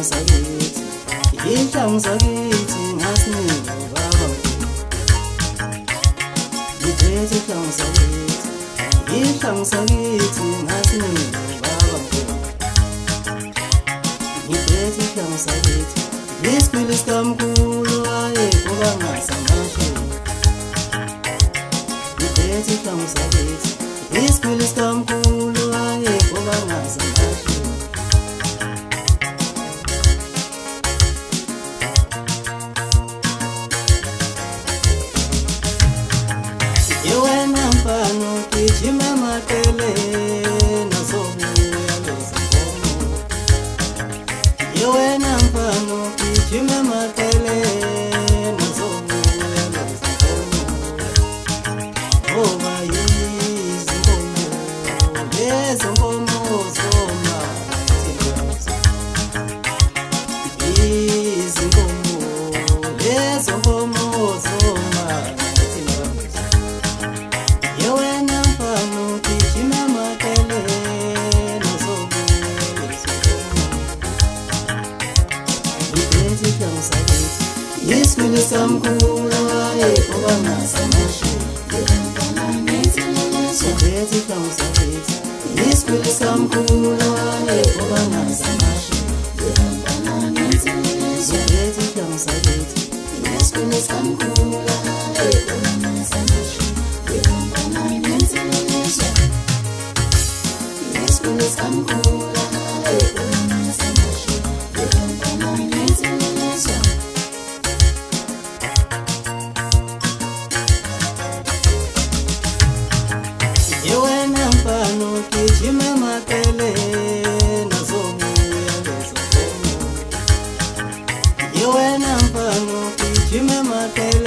sakithi, ihlangu sakithi ngasinika baba. Ngiphethe ihlangu sakithi, ihlangu sakithi ngasinika baba. Ngiphethe ihlangu sakithi, isikhwili sikamkhulu wayevuka ngasamashini. Ngiphethe ihlangu sakithi, isikhwili sikamkhulu wayevuka ngasamashini. Yewena mfano gijima maqele nazobuya lezinkomo. Yewena mfano gijima maqele nazobuya lezinkomo. Ngoba yizinkomo lezo nkomo zoma izinkomo lezo nkomo zoma. Yewena mfano gijima maqele nazobuya lezinkomo. Ngiphethe ihlangu sakithi, isikhwili sikamkhulu wayevuka ngasamashini. Ngiphethe ihlangu sakithi, isikhwili sikamkhulu wayevuka ngasamashini. Ngiphethe ihlangu sakithi, isikhwili sikamkhulu wayevuka ngasamashini. Isikhwili sikamkhulu wayevuka ngasamashini. Yewena mfano gijima maqele nazobuya lezinkomo. Yewena mfano gijima maqele